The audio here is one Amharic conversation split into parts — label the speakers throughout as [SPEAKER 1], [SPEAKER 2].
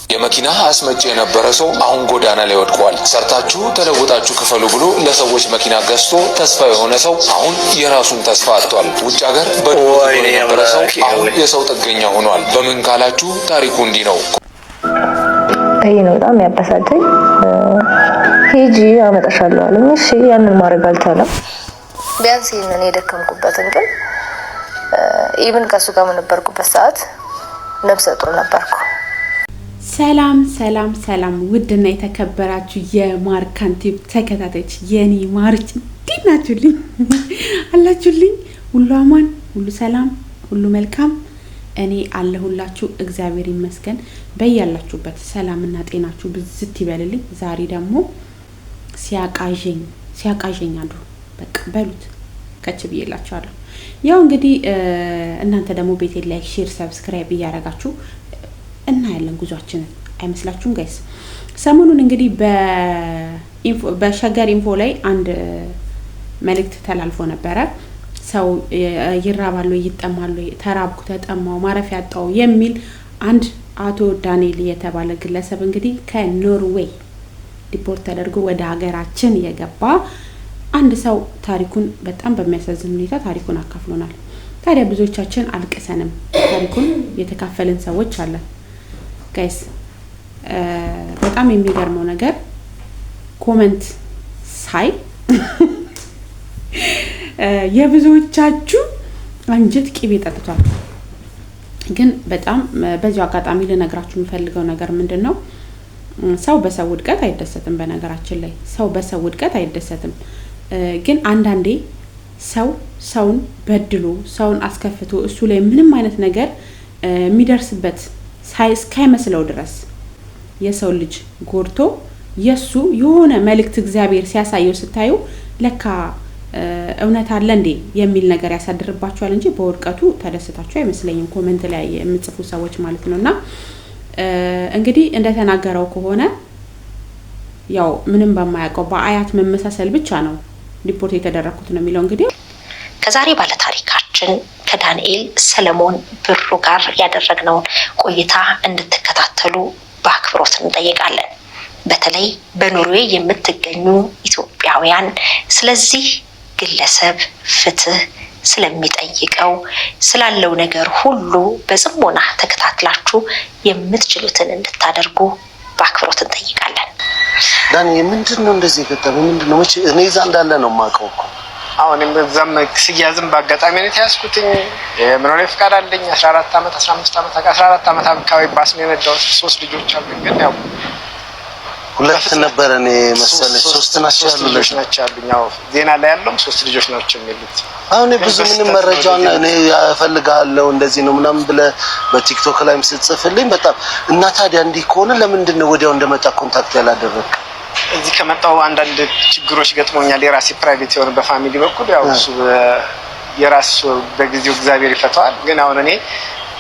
[SPEAKER 1] የመኪና አስመጪ የነበረ ሰው አሁን ጎዳና ላይ ወድቋል። ሰርታችሁ ተለውጣችሁ ክፈሉ ብሎ ለሰዎች መኪና ገዝቶ ተስፋ የሆነ ሰው አሁን የራሱን ተስፋ አጥቷል። ውጭ ሀገር በድሮት የነበረ ሰው አሁን የሰው ጥገኛ ሆኗል። በምን ካላችሁ ታሪኩ እንዲህ ነው።
[SPEAKER 2] ይሄ ነው በጣም ያበሳጨኝ። ሄጂ አመጣሻለሁ አለኝ። እሺ ያንን ማድረግ አልቻለም። ቢያንስ ይሄንን የደከምኩበትን ግን ኢቭን ከሱ ጋር የነበርኩበት ሰዓት ነፍሰ ጡር ነበርኩ።
[SPEAKER 3] ሰላም ሰላም ሰላም ውድና የተከበራችሁ የማርካን ቲዩብ ተከታታዮች የኔ ማርች እንዴት ናችሁልኝ? አላችሁልኝ? ሁሉ አማን፣ ሁሉ ሰላም፣ ሁሉ መልካም። እኔ አለሁላችሁ እግዚአብሔር ይመስገን። በያላችሁበት ሰላምና ጤናችሁ ብዝት ይበልልኝ። ዛሬ ደግሞ ሲያቃዠኝ አሉ በቃ በሉት ከች ብዬላችኋለሁ። ያው እንግዲህ እናንተ ደግሞ ቤቴን ላይክ፣ ሼር፣ ሰብስክራይብ እያደረጋችሁ እና ያለን ጉዟችንን አይመስላችሁም ጋይስ? ሰሞኑን እንግዲህ በሸገር ኢንፎ ላይ አንድ መልእክት ተላልፎ ነበረ። ሰው ይራባሉ፣ ይጠማሉ፣ ተራብኩ፣ ተጠማው፣ ማረፊያ አጣው የሚል አንድ አቶ ዳንኤል የተባለ ግለሰብ እንግዲህ ከኖርዌይ ዲፖርት ተደርጎ ወደ ሀገራችን የገባ አንድ ሰው ታሪኩን በጣም በሚያሳዝን ሁኔታ ታሪኩን አካፍሎናል። ታዲያ ብዙዎቻችን አልቅሰንም ታሪኩን የተካፈልን ሰዎች አለን ጋይስ። በጣም የሚገርመው ነገር ኮሜንት ሳይ የብዙዎቻችሁ አንጀት ቅቤ ጠጥቷል። ግን በጣም በዚሁ አጋጣሚ ልነግራችሁ የምፈልገው ነገር ምንድነው? ሰው በሰው ውድቀት አይደሰትም። በነገራችን ላይ ሰው በሰው ውድቀት አይደሰትም። ግን አንዳንዴ ሰውን በድሎ ሰውን አስከፍቶ እሱ ላይ ምንም አይነት ነገር የሚደርስበት እስካይመስለው ድረስ የሰው ልጅ ጎርቶ የሱ የሆነ መልእክት እግዚአብሔር ሲያሳየው ስታዩ ለካ እውነት አለ እንዴ የሚል ነገር ያሳድርባችኋል እንጂ በውድቀቱ ተደስታችሁ አይመስለኝም። ኮሜንት ላይ የምጽፉ ሰዎች ማለት ነውና እንግዲህ እንደተናገረው ከሆነ ያው ምንም በማያውቀው በአያት መመሳሰል ብቻ ነው ሪፖርት የተደረኩት ነው የሚለው። እንግዲህ
[SPEAKER 4] ከዛሬ ባለ ታሪካችን ከዳንኤል ሰለሞን ብሩ ጋር ያደረግነውን ቆይታ እንድትከታተሉ በአክብሮት እንጠይቃለን። በተለይ በኖርዌይ የምትገኙ ኢትዮጵያውያን ስለዚህ ግለሰብ ፍትህ ስለሚጠይቀው ስላለው ነገር ሁሉ በጽሞና ተከታትላችሁ የምትችሉትን እንድታደርጉ በአክብሮት እንጠይቃለን።
[SPEAKER 5] ዳኒ ምንድነው እንደዚህ የገጠመው? ምንድነው? እኔ እዛ እንዳለ ነው የማውቀው እኮ።
[SPEAKER 6] አሁን በዛም ሲያዝም በአጋጣሚ ነው የተያዝኩትኝ። የመኖሪያ ፍቃድ አለኝ። 14 አመት 15 አመት 14 አመት አካባቢ ባስ ነው የነዳሁት። 3 ልጆች አሉኝ። ግን ያው
[SPEAKER 5] ሁለት ነበር እኔ መሰለኝ 3 ናቸው
[SPEAKER 6] ያሉኝ። ያው ዜና ላይ ያለው 3 ልጆች ናቸው የሚሉት።
[SPEAKER 5] አሁን ብዙ ምንም መረጃውን እኔ ያፈልጋለሁ እንደዚህ ነው ምናምን ብለ በቲክቶክ ላይም ስትጽፍልኝ በጣም እና ታዲያ እንዲህ ከሆነ ለምንድን ነው ወዲያው እንደመጣ ኮንታክት ያላደረክ?
[SPEAKER 6] እዚህ ከመጣው አንዳንድ ችግሮች ገጥሞኛል። የራሴ ፕራይቬት የሆነ በፋሚሊ በኩል ያው እሱ የራሱ በጊዜው እግዚአብሔር ይፈታዋል። ግን አሁን እኔ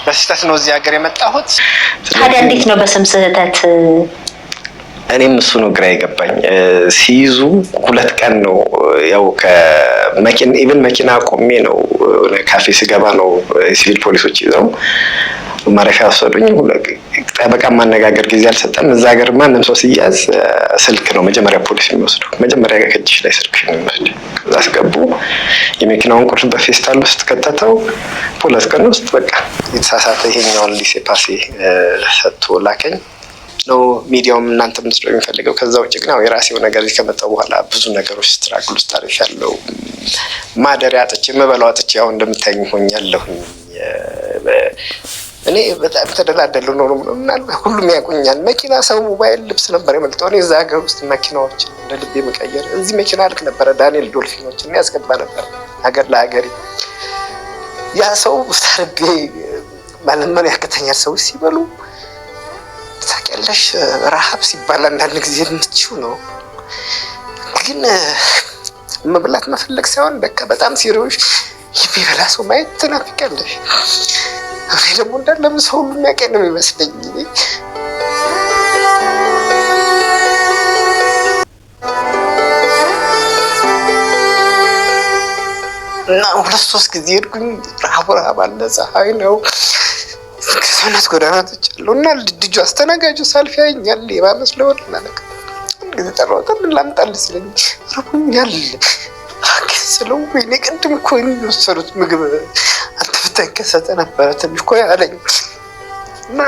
[SPEAKER 6] በስህተት ነው እዚህ ሀገር የመጣሁት።
[SPEAKER 4] ታዲያ እንዴት ነው በስም ስህተት?
[SPEAKER 7] እኔም እሱ ነው ግራ የገባኝ። ሲይዙ 2 ቀን ነው ያው መኪና ቆሜ ነው ካፌ ስገባ ነው ሲቪል ፖሊሶች ይዘው ማረፊያ ወሰዱኝ። ጠበቃ ማነጋገር ጊዜ አልሰጠም። እዛ ሀገር ማንም ሰው ሲያዝ ስልክ ነው መጀመሪያ ፖሊስ የሚወስደው። መጀመሪያ ከእጅሽ ላይ ስልክ ነው የሚወስደው። ከዛ አስገቡ። የመኪናውን ቁልፍ በፌስታል ውስጥ ከተተው 2 ቀን ውስጥ በቃ የተሳሳተ ይሄኛውን ሊሴ ፓሴ ሰጥቶ ላከኝ ነው ሚዲያውም እናንተ ምንድነው የሚፈልገው። ከዛ ውጭ ግን ያው የራሴው ነገር ከመጣው በኋላ ብዙ ነገሮች ስትራግል ውስጥ አልፌያለሁ። ማደሪያ አጥቼ መበላው አጥቼ ያው እንደምታዩኝ ሆኛለሁ። እኔ በጣም ተደላደለው ነው ምናልባት ሁሉም ያቁኛል። መኪና፣ ሰው፣ ሞባይል፣ ልብስ ነበር የመልጠው። እኔ እዛ ሀገር ውስጥ መኪናዎችን እንደ ልቤ መቀየር እዚህ መኪና ልክ ነበረ። ዳንኤል ዶልፊኖችን ያስገባ ነበር ሀገር ለሀገር። ያ ሰው ታርቤ ማለመን ያከተኛል። ሰው ሲበሉ ታውቂያለሽ፣ ረሃብ ሲባል አንዳንድ ጊዜ ምቹ ነው። ግን መብላት መፈለግ ሳይሆን በቃ በጣም ሲሪዮስ የሚበላ ሰው ማየት ትናፍቂያለሽ። እኔ ደግሞ እንዳለም ሰው ሁሉ የሚያውቀኝ ነው የሚመስለኝ። እና 2-3 ጊዜ ሄድኩኝ። ረሃብ አለ፣ ፀሐይ ነው።
[SPEAKER 6] ከሰውነት ጎዳና ትቻለሁ እና ልጁ አስተናጋጁ ሳልፍ ያየኛል ሌባ መስለውን ማለት ጊዜ ጠራሁት። ምን ላምጣልህ ሲለኝ ርቦኛል ስለው ወይኔ ቅድም እኮ የሚወሰዱት ምግብ አንተ ብታይ ከሰጠ ነበረ ትንሽ እኮ ያለኝ እና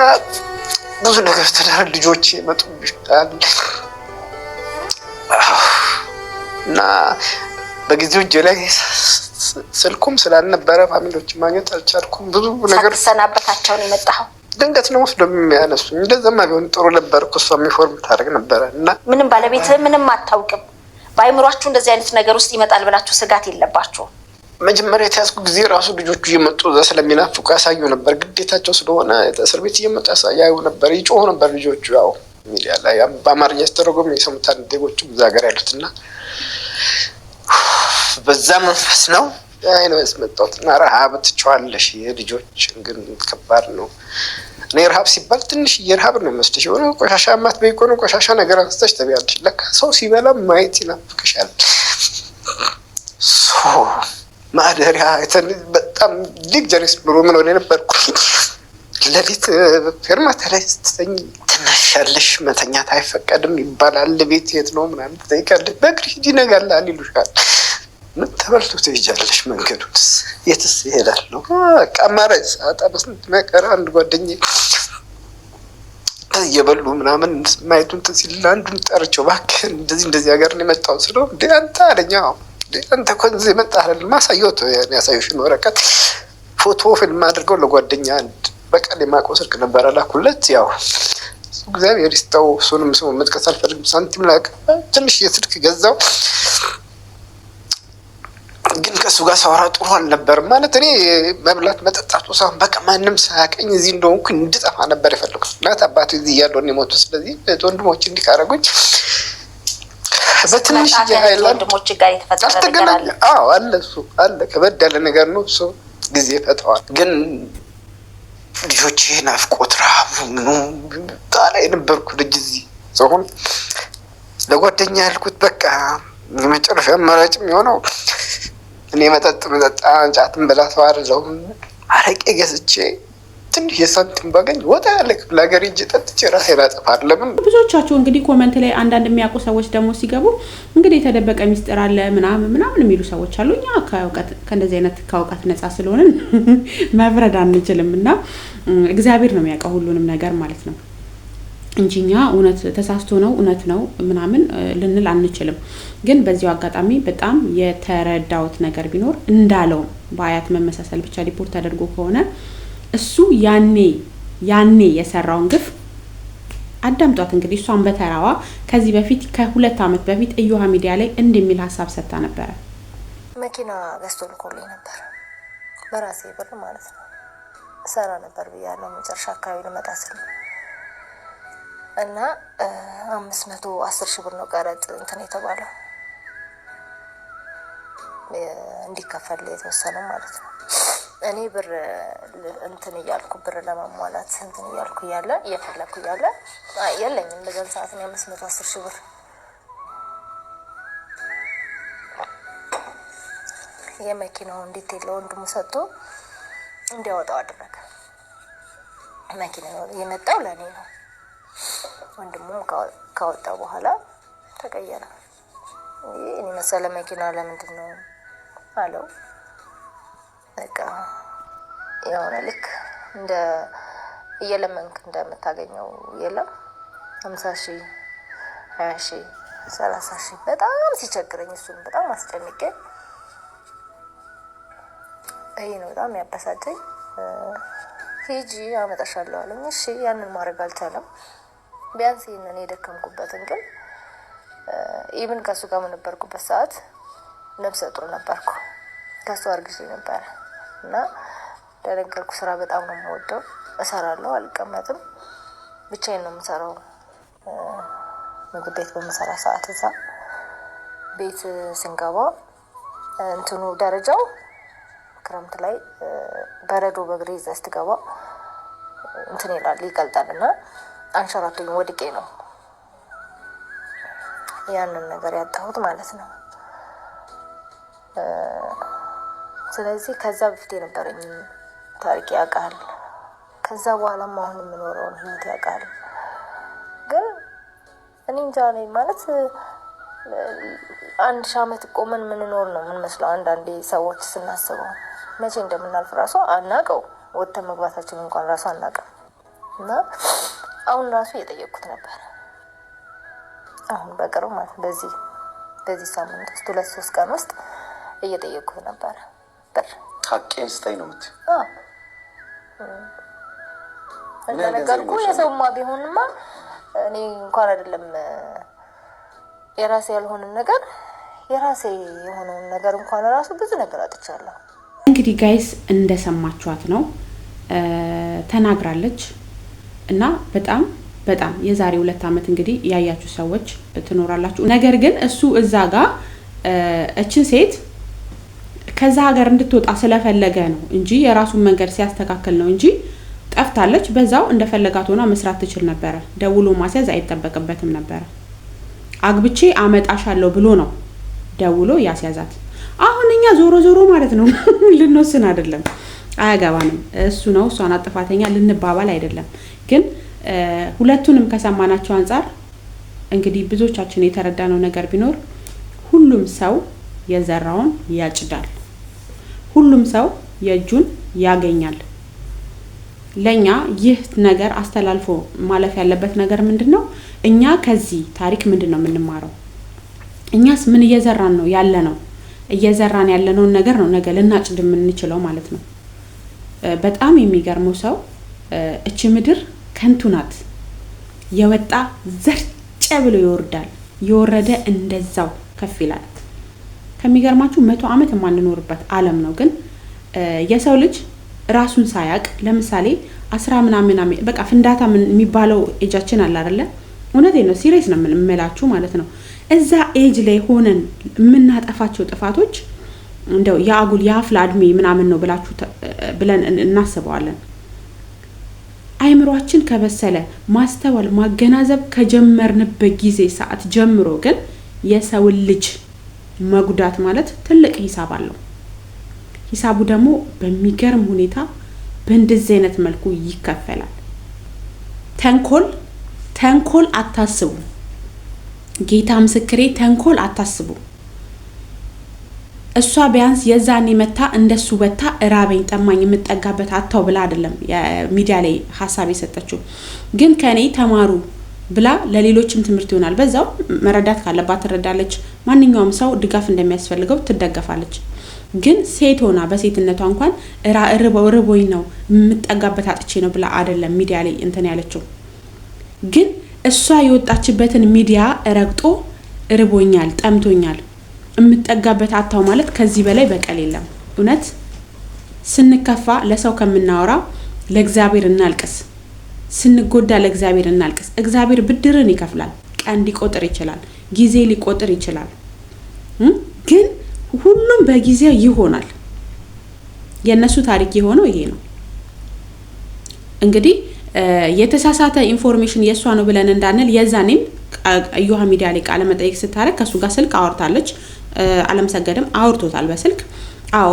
[SPEAKER 6] ብዙ ነገር ተዳር ልጆች ይመጡብሻል እና በጊዜው እጄ ላይ ስልኩም ስላልነበረ ፋሚሊዎችን ማግኘት አልቻልኩም። ብዙ ነገር
[SPEAKER 4] ሰናበታቸውን የመጣኸው
[SPEAKER 6] ድንገት ነው ወስዶ የሚያነሱኝ። እንደዛማ ቢሆን ጥሩ ነበር እኮ እሷ የሚፎርም ታደርግ ነበረ እና
[SPEAKER 4] ምንም ባለቤትህ ምንም አታውቅም። በአይምሯችሁ እንደዚህ አይነት ነገር ውስጥ ይመጣል ብላችሁ ስጋት የለባችሁ?
[SPEAKER 6] መጀመሪያ የተያዝኩ ጊዜ ራሱ ልጆቹ እየመጡ እዛ ስለሚናፍቁ ያሳዩ ነበር። ግዴታቸው ስለሆነ እስር ቤት እየመጡ ያዩ ነበር፣ ይጮሁ ነበር ልጆቹ። ያው ሚዲያ ላይ በአማርኛ ያስተረጎም የሰሙታን ዜጎቹ እዛ ሀገር ያሉትና በዛ መንፈስ ነው አይነ መስመጣት እና ረሃብ ትቸዋለሽ። የልጆች ግን ከባድ ነው። እኔ ረሃብ ሲባል ትንሽ የረሃብ ነው መስልሽ የሆነ ቆሻሻ ማት በይቆነ ቆሻሻ ነገር አንስተሽ ተቢያለሽ። ለካ ሰው ሲበላ ማየት ይናፍቅሻል። ማደሪያ በጣም ሊግጀሪስ ኑሮ ምን ሆነ ነበርኩ። ለሊት ፌርማታ ላይ ስትተኝ ትነሻለሽ። መተኛት አይፈቀድም ይባላል። ቤት የት ነው ምናምን ትጠይቃለሽ። በእግርሽ ይነጋላል ይሉሻል። ምን ተበልቶ ትሄጃለሽ? መንገዱንስ የትስ ይሄዳለሁ? ቀማራ ሰዓት በስንት መከራ አንድ ጓደኛዬ እየበሉ ምናምን ማየቱን ሲል አንዱን ጠርቼው እባክህ እንደዚህ ሀገር ነው የመጣው ስለው እንደ አንተ አለኝ። አንተ እኮ እዚህ መጣህ አይደል? ማሳየው ያሳየሽን ወረቀት ፎቶ ፊልም አድርገው ለጓደኛ በቀል የማውቀው ስልክ ነበር አላኩለት። ያው እግዚአብሔር ይስጠው። እሱንም ስሙ መጥቀስ አልፈልግም። ሳንቲም ላቅ ትንሽ የስልክ ገዛው። ግን ከሱ ጋር ሳወራ ጥሩ አልነበርም። ማለት እኔ መብላት መጠጣቱ ሳይሆን በቃ ማንም ሳያቀኝ እዚህ እንደሆንኩ እንድጠፋ ነበር የፈለኩት። እናት አባቱ እዚህ እያለሁ ነው የሞቱት። ስለዚህ ወንድሞች እንዲካረጉኝ በትንሽ
[SPEAKER 4] ወንድሞች ጋር የተፈጠረ ነገር አለ።
[SPEAKER 6] አዎ አለ፣ እሱ አለ። ከበድ ያለ ነገር ነው እሱ። ጊዜ ፈተዋል። ግን ልጆቼ ናፍቆት ረሃቡ ምኑ ጣላ የነበርኩ ልጅ እዚህ ሰሆን ለጓደኛ ያልኩት በቃ የመጨረሻ አማራጭ የሚሆነው እኔ መጠጥ ጫትን በላ ሰው አይደለሁም። አረቄ ገዝቼ ትንሽ የሳንቲም ባገኝ ወጣ ያለ ክፍለ ሀገር ሂጅ ጠጥቼ ራሴን አጠፋለሁ። ለምን
[SPEAKER 3] ብዙዎቻችሁ እንግዲህ ኮመንት ላይ አንዳንድ የሚያውቁ ሰዎች ደግሞ ሲገቡ እንግዲህ የተደበቀ ሚስጥር አለ ምናምን የሚሉ ሰዎች አሉ። እኛ ከእንደዚህ አይነት ከእውቀት ነፃ ስለሆንን መፍረድ አንችልም እና እግዚአብሔር ነው የሚያውቀው ሁሉንም ነገር ማለት ነው እንጂ እኛ እውነት ተሳስቶ ነው እውነት ነው ምናምን ልንል አንችልም። ግን በዚሁ አጋጣሚ በጣም የተረዳውት ነገር ቢኖር እንዳለው በአያት መመሳሰል ብቻ ሪፖርት ተደርጎ ከሆነ እሱ ያኔ የሰራውን ግፍ አዳምጧት። እንግዲህ እሷን በተራዋ ከዚህ በፊት ከ2 ዓመት በፊት እዮሃ ሚዲያ ላይ እንደሚል ሀሳብ ሰጥታ ነበረ።
[SPEAKER 2] መኪና ገዝቶ ልኮልኝ ነበር በራሴ ብር ማለት ነው። ሰራ ነበር ብያለሁ። መጨረሻ አካባቢ ልመጣ ስል እና 510 ሺህ ብር ነው ቀረጥ እንትን የተባለው እንዲከፈል የተወሰነው ማለት ነው። እኔ ብር እንትን እያልኩ ብር ለማሟላት እንትን እያልኩ እያለ እየፈለኩ እያለ የለኝም በዛን ሰዓት ነው 510 ሺህ ብር የመኪናውን ዲቴል ለወንድሙ ሰጥቶ እንዲያወጣው አደረገ። መኪናው የመጣው ለኔ ነው። ወንድሙም ካወጣው በኋላ ተቀየረ። እኔ መሰለ መኪና ለምንድን ነው አለው። በቃ የሆነ ልክ እንደ እየለመንክ እንደምታገኘው የለም 50 ሺህ 20 ሺህ 30 ሺህ በጣም ሲቸግረኝ እሱን በጣም አስጨንቄ ይሄ ነው በጣም ያበሳጨኝ። ሂጂ አመጣሻለሁ አለኝ። እሺ ያንን ማድረግ አልቻለም። ቢያንስ ይሄንን የደከምኩበትን ግን ኢቭን ከሱ ጋር በነበርኩበት ሰዓት ነፍሰ ጡር ነበርኩ። ከሱ አርግዤ ነበር እና ለነገርኩ ስራ በጣም ነው የምወደው። እሰራለሁ፣ አልቀመጥም፣ ብቻዬን ነው የምሰራው። ምግብ ቤት በምሰራ ሰዓት እዛ ቤት ስንገባ እንትኑ ደረጃው ክረምት ላይ በረዶ በእግሬ ይዘህ ስትገባ እንትን ይላል ይቀልጣልና አንሸራቶኝ ወድቄ ነው ያንን ነገር ያጣሁት ማለት ነው። ስለዚህ ከዛ በፊት የነበረኝ ታሪክ ያውቃል። ከዛ በኋላም አሁን የምኖረውን ህይወት ያውቃል። ግን እኔ እንጃ ነኝ ማለት 1000 ዓመት ቆመን ምንኖር ነው ምን መስለው አንዳንዴ ሰዎች ስናስበው መቼ እንደምናልፍ ራሱ አናውቀው። ወጥተን መግባታችን እንኳን ራሱ አናውቀው። እና አሁን ራሱ እየጠየቅኩት ነበር። አሁን በቅርቡ ማለት በዚህ ሳምንት ውስጥ 2-3 ቀን ውስጥ እየጠየቅኩት ነበር።
[SPEAKER 8] ሀቄን ስጠኝ ነው የምትይው?
[SPEAKER 2] እንደነገርኩ የሰውማ ቢሆንማ እኔ እንኳን አይደለም የራሴ ያልሆነን ነገር የራሴ የሆነውን ነገር እንኳን ራሱ ብዙ ነገር አጥቻለሁ።
[SPEAKER 3] እንግዲህ ጋይስ እንደሰማችኋት ነው ተናግራለች። እና በጣም የዛሬ 2 ዓመት እንግዲህ ያያችሁ ሰዎች ትኖራላችሁ። ነገር ግን እሱ እዛ ጋር እችን ሴት ከዛ ሀገር እንድትወጣ ስለፈለገ ነው እንጂ የራሱን መንገድ ሲያስተካክል ነው እንጂ ጠፍታለች። በዛው እንደፈለጋት ሆና መስራት ትችል ነበር። ደውሎ ማስያዝ አይተበቅበትም ነበር። አግብቼ አመጣሻለሁ ብሎ ነው ደውሎ ያስያዛት። አሁን እኛ ዞሮ ማለት ነው ልንወስን አይደለም፣ አያገባንም። እሱ ነው እሷን አጥፋተኛ ልንባባል አይደለም። ግን ሁለቱንም ከሰማናቸው አንፃር እንግዲህ ብዙዎቻችን የተረዳነው ነገር ቢኖር ሁሉም ሰው የዘራውን ያጭዳል። ሁሉም ሰው የእጁን ያገኛል። ለኛ ይህ ነገር አስተላልፎ ማለፍ ያለበት ነገር ምንድነው? እኛ ከዚህ ታሪክ ምንድነው የምንማረው? እኛስ ምን እየዘራን ነው ያለነው? እየዘራን ያለነውን ነገር ነው ነገ ልናጭድ የምንችለው ማለት ነው። በጣም የሚገርመው ሰው እቺ ምድር ከንቱ ናት። የወጣ ዘርጨ ብሎ ይወርዳል፣ የወረደ እንደዛው ከፍ ይላል። ከሚገርማችሁ 100 ዓመት የማንኖርበት ዓለም ነው። ግን የሰው ልጅ ራሱን ሳያቅ ለምሳሌ 10 ምናምን በቃ ፍንዳታ የሚባለው ኤጃችን አለ አይደለ? እውነቴን ነው፣ ሲሪየስ ነው የምላችሁ ማለት ነው። እዛ ኤጅ ላይ ሆነን የምናጠፋቸው ጥፋቶች እንደው ያጉል ያፍላ እድሜ ምናምን ነው ብለን እናስበዋለን። አይምሮአችን ከበሰለ ማስተዋል ማገናዘብ ከጀመርንበት ጊዜ ሰዓት ጀምሮ ግን የሰው ልጅ መጉዳት ማለት ትልቅ ሂሳብ አለው። ሂሳቡ ደግሞ በሚገርም ሁኔታ በእንደዚህ አይነት መልኩ ይከፈላል። ተንኮል አታስቡ። ጌታ ምስክሬ፣ ተንኮል አታስቡ። እሷ ቢያንስ የዛኔ መታ እንደሱ ወታ እራበኝ ጠማኝ የምጠጋበት አታው ብላ አይደለም የሚዲያ ላይ ሐሳብ የሰጠችው። ግን ከኔ ተማሩ ብላ ለሌሎችም ትምህርት ይሆናል። በዛው መረዳት ካለባት ትረዳለች። ማንኛውም ሰው ድጋፍ እንደሚያስፈልገው ትደገፋለች። ግን ሴት ሆና በሴትነቷ እንኳን ርቦኝ ነው የምጠጋበት አጥቼ ነው ብላ አይደለም ሚዲያ ላይ እንትን ያለችው። ግን እሷ የወጣችበትን ሚዲያ ረግጦ ርቦኛል ጠምቶኛል የምጠጋበት አታው ማለት ከዚህ በላይ በቀል የለም። እውነት ስንከፋ ለሰው ከምናወራ ለእግዚአብሔር እናልቅስ። ስንጎዳ ለእግዚአብሔር እናልቅስ። እግዚአብሔር ብድርን ይከፍላል። ቀን ሊቆጥር ይችላል፣ ጊዜ ሊቆጥር ይችላል። ግን ሁሉም በጊዜው ይሆናል። የነሱ ታሪክ የሆነው ይሄ ነው። እንግዲህ የተሳሳተ ኢንፎርሜሽን የሷ ነው ብለን እንዳንል የዛኔም እዩሃ ሚዲያ ላይ ቃለ መጠይቅ ስታረግ ከሱ ጋር ስልክ አወርታለች። አለም ሰገድም አውርቶታል በስልክ። አዎ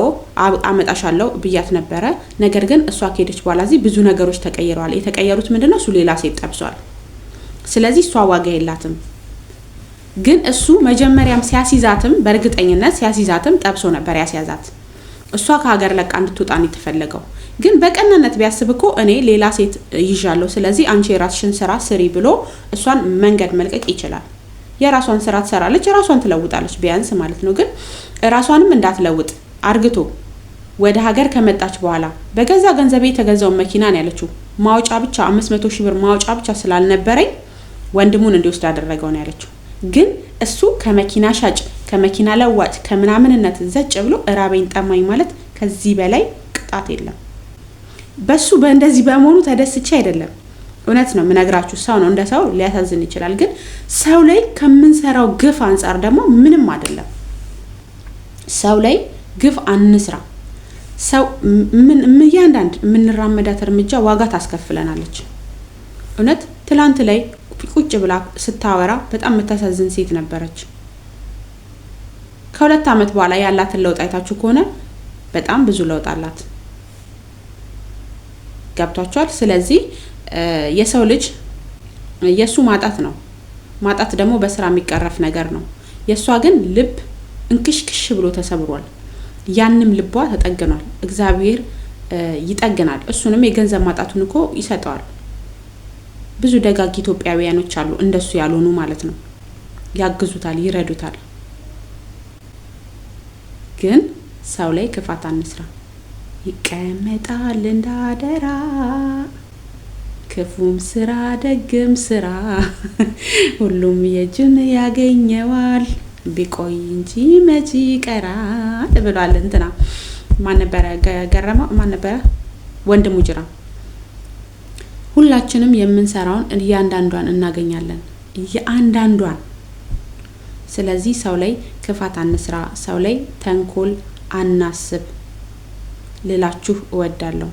[SPEAKER 3] አመጣሻለሁ ብያት ነበረ። ነገር ግን እሷ ከሄደች በኋላ እዚህ ብዙ ነገሮች ተቀይረዋል። የተቀየሩት ምንድነው? እሱ ሌላ ሴት ጠብሷል። ስለዚህ እሷ ዋጋ የላትም። ግን እሱ መጀመሪያም ሲያሲዛትም በእርግጠኝነት ሲያሲዛትም ጠብሶ ነበር ያስያዛት። እሷ ከሀገር ለቃ እንድትወጣ ነው የተፈለገው። ግን በቀናነት ቢያስብ እኮ እኔ ሌላ ሴት ይዣለሁ፣ ስለዚህ አንቺ የራስሽን ስራ ስሪ ብሎ እሷን መንገድ መልቀቅ ይችላል። የራሷን ስራ ትሰራለች፣ የራሷን ትለውጣለች ቢያንስ ማለት ነው። ግን ራሷንም እንዳትለውጥ አርግቶ ወደ ሀገር ከመጣች በኋላ በገዛ ገንዘቤ የተገዛው መኪና ነው ያለችው። ማውጫ ብቻ 500 ሺህ ብር ማውጫ ብቻ ስላልነበረኝ ወንድሙን እንዲወስድ አደረገው ነው ያለችው። ግን እሱ ከመኪና ሻጭ ከመኪና ለዋጭ ከምናምንነት ዘጭ ብሎ እራበኝ ጠማኝ ማለት ከዚህ በላይ ቅጣት የለም። በሱ በእንደዚህ በመሆኑ ተደስቼ አይደለም። እውነት ነው ምነግራችሁ። ሰው ነው እንደ ሰው ሊያሳዝን ይችላል። ግን ሰው ላይ ከምንሰራው ግፍ አንፃር ደግሞ ምንም አይደለም። ሰው ላይ ግፍ አንስራ። ሰው እያንዳንድ የምንራመዳት እርምጃ ዋጋ ታስከፍለናለች። እውነት ትላንት ላይ ቁጭ ብላ ስታወራ በጣም የምታሳዝን ሴት ነበረች። ከ2 ዓመት በኋላ ያላትን ለውጥ አይታችሁ ከሆነ በጣም ብዙ ለውጥ አላት። ገብቷቸዋል። ስለዚህ የሰው ልጅ የሱ ማጣት ነው። ማጣት ደግሞ በስራ የሚቀረፍ ነገር ነው። የሷ ግን ልብ እንክሽክሽ ብሎ ተሰብሯል። ያንም ልቧ ተጠግኗል። እግዚአብሔር ይጠግናል። እሱንም የገንዘብ ማጣቱን እኮ ይሰጠዋል። ብዙ ደጋግ ኢትዮጵያውያኖች አሉ እንደሱ ያልሆኑ ማለት ነው። ያግዙታል፣ ይረዱታል። ግን ሰው ላይ ክፋት አንስራ። ይቀመጣል እንዳደራ ክፉም ስራ ደግም ስራ ሁሉም የእጁን ያገኘዋል ቢቆይ እንጂ መቼ ይቀራል ብሏል። እንትና ማን ነበረ? ገረመው ማን ነበረ? ወንድሙ ጅራ። ሁላችንም የምንሰራውን እያንዳንዷን እናገኛለን፣ እያንዳንዷን። ስለዚህ ሰው ላይ ክፋት አንስራ፣ ሰው ላይ ተንኮል አናስብ ልላችሁ እወዳለሁ።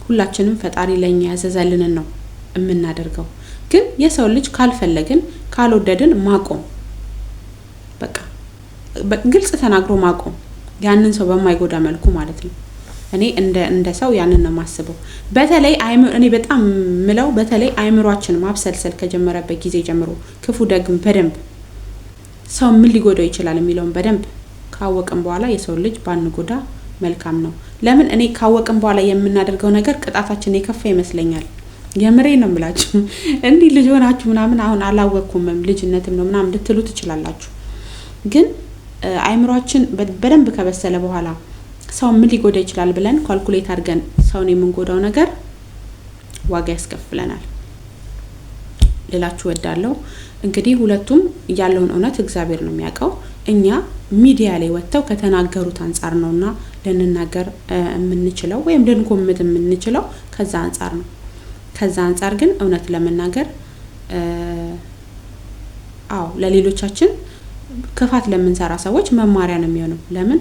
[SPEAKER 3] ሁላችንም ፈጣሪ ለኛ ያዘዘልንን ነው የምናደርገው። ግን የሰው ልጅ ካልፈለግን ካልወደድን ማቆም፣ በቃ ግልጽ ተናግሮ ማቆም፣ ያንን ሰው በማይጎዳ መልኩ ማለት ነው። እኔ እንደ ሰው ያንን ነው ማስበው። በተለይ እኔ በጣም ምለው በተለይ አይምሯችን ማብሰልሰል ከጀመረበት ጊዜ ጀምሮ ክፉ ደግም በደንብ ሰው ምን ሊጎዳው ይችላል የሚለውን በደንብ ካወቅን በኋላ የሰው ልጅ ባንጎዳ መልካም ነው። ለምን እኔ ካወቅን በኋላ የምናደርገው ነገር ቅጣታችን የከፋ ይመስለኛል። የምሬ ነው የምላችሁ። እንዲህ ልጅ ሆናችሁ ምናምን አሁን አላወቅኩምም ልጅነትም ነው ምናምን ልትሉ ትችላላችሁ። ግን አይምሯችን በደንብ ከበሰለ በኋላ ሰው ምን ሊጎዳ ይችላል ብለን ካልኩሌት አድርገን ሰውን የምንጎዳው ነገር ዋጋ ያስከፍለናል ልላችሁ ወዳለው። እንግዲህ ሁለቱም ያለውን እውነት እግዚአብሔር ነው የሚያውቀው። እኛ ሚዲያ ላይ ወጥተው ከተናገሩት አንፃር ነውና ልንናገር የምንችለው ወይም ልንኮምት የምንችለው ከዛ አንፃር ነው። ከዛ አንፃር ግን እውነት ለመናገር ለሌሎቻችን ክፋት ለምንሰራ ሰዎች መማሪያ ነው የሚሆነው። ለምን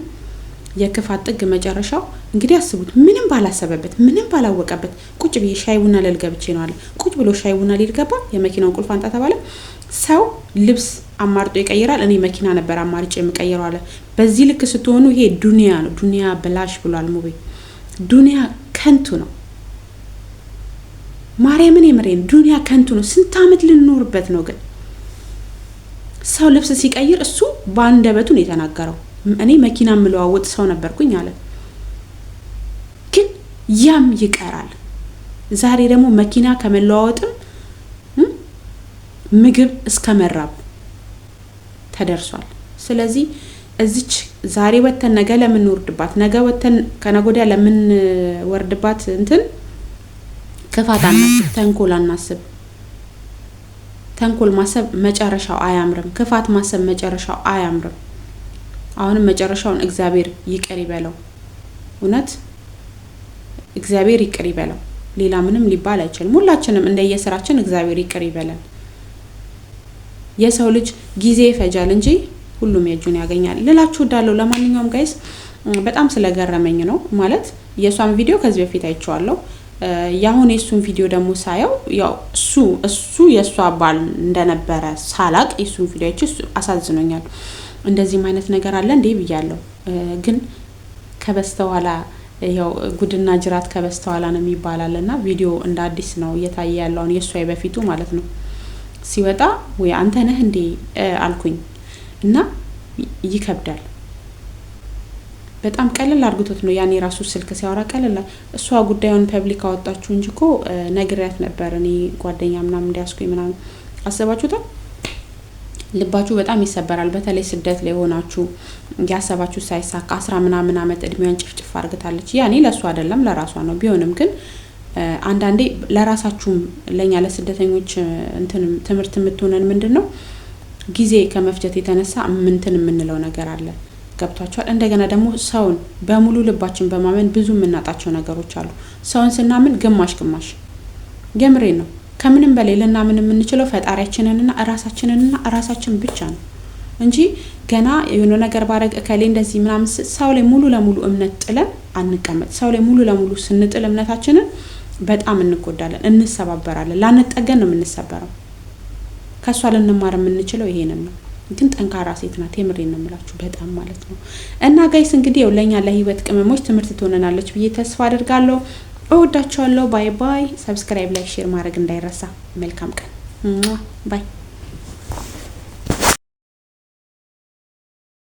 [SPEAKER 3] የክፋት ጥግ መጨረሻው እንግዲህ አስቡት። ምንም ባላሰበበት ምንም ባላወቀበት ቁጭ ብዬ ሻይ ቡና ልልገብቼ ነው አለ። ቁጭ ብሎ ሻይ ቡና ሊልገባ የመኪናውን ቁልፍ አንጣ ተባለ። ሰው ልብስ አማርጦ ይቀይራል። እኔ መኪና ነበር አማርጬ የምቀይረው አለ። በዚህ ልክ ስትሆኑ ይሄ ዱንያ ነው። ዱንያ በላሽ ብሏል ሙቤ። ዱንያ ከንቱ ነው። ማርያምን የምሬን ዱንያ ከንቱ ነው። ስንት አመት ልንኖርበት ነው? ግን ሰው ልብስ ሲቀይር እሱ ባንደበቱ ነው የተናገረው። እኔ መኪና ምለዋወጥ ሰው ነበርኩኝ አለ። ግን ያም ይቀራል። ዛሬ ደግሞ መኪና ከመለዋወጥም ምግብ እስከመራብ ተደርሷል። ስለዚህ እዚች ዛሬ ወተን ነገ ለምን ወርድባት፣ ነገ ወተን ከነጎዳ ለምን ወርድባት እንትን ክፋት አናስብ፣ ተንኮል አናስብ። ተንኮል ማሰብ መጨረሻው አያምርም። ክፋት ማሰብ መጨረሻው አያምርም። አሁንም መጨረሻውን እግዚአብሔር ይቅር ይበለው። እውነት እግዚአብሔር ይቅር ይበለው። ሌላ ምንም ሊባል አይችልም። ሁላችንም እንደየስራችን እግዚአብሔር ይቅር ይበለን። የሰው ልጅ ጊዜ ይፈጃል እንጂ ሁሉም የእጁን ያገኛል ልላችሁ እወዳለሁ። ለማንኛውም ጋይስ በጣም ስለገረመኝ ነው ማለት የሷን ቪዲዮ ከዚህ በፊት አይቼዋለሁ። ያሁን የሱን ቪዲዮ ደግሞ ሳየው ያው እሱ የሷ ባል እንደነበረ ሳላቅ የሱን ቪዲዮ አይቼ አሳዝኖኛል። እንደዚህም አይነት ነገር አለ እንዴ ብያለሁ። ግን ከበስተኋላ ያው ጉድና ጅራት ከበስተኋላ ነው የሚባላልና ቪዲዮ እንደ አዲስ ነው እየታየ ያለውን የሷ በፊቱ ማለት ነው። ሲወጣ ወይ አንተ ነህ እንዴ አልኩኝ እና ይከብዳል። በጣም ቀለል አድርጎት ነው ያኔ ራሱ ስልክ ሲያወራ ቀለል እሷ ጉዳዩን ፐብሊክ አወጣችሁ እንጂ እኮ ነግሬያት ነበር እኔ ጓደኛ ምናምን እንዲያስኩኝ ምናምን። አሰባችሁታ? ልባችሁ በጣም ይሰበራል። በተለይ ስደት ላይ ሆናችሁ ያሰባችሁ ሳይሳካ 10 ምናምን አመት እድሜዋን ጭፍጭፍ አድርጋታለች። ያኔ ለሱ አይደለም ለራሷ ነው። ቢሆንም ግን አንዳንዴ ለራሳችሁም ለኛ ለስደተኞች እንትን ትምህርት የምትሆነን ምንድነው ጊዜ ከመፍጀት የተነሳ ምንትን የምንለው ነገር አለ። ገብቷችኋል? እንደገና ደግሞ ሰውን በሙሉ ልባችን በማመን ብዙ የምናጣቸው ነገሮች አሉ። ሰውን ስናምን ግማሽ የምሬ ነው። ከምንም በላይ ልናምን የምንችለው ፈጣሪያችንንና ራሳችን ብቻ ነው እንጂ ገና የሆነ ነገር ባረግ እከሌ እንደዚህ ምናምን ሰው ላይ ሙሉ ለሙሉ እምነት ጥለን አንቀመጥ። ሰው ላይ ሙሉ ለሙሉ ስንጥል እምነታችንን በጣም እንጎዳለን፣ እንሰባበራለን። ላንጠገን ነው የምንሰበረው። ከሷ ልንማር የምንችለው ይሄንን ነው። ግን ጠንካራ ሴት ናት። የምሬን ነው የምላችሁ በጣም ማለት ነው። እና ጋይስ እንግዲህ ለኛ ለህይወት ቅመሞች ትምህርት ትሆነናለች ብዬ ተስፋ አደርጋለሁ። እወዳችኋለሁ። ባይ ባይ። ሰብስክራይብ፣ ላይክ፣ ሼር ማድረግ እንዳይረሳ። መልካም ቀን ባይ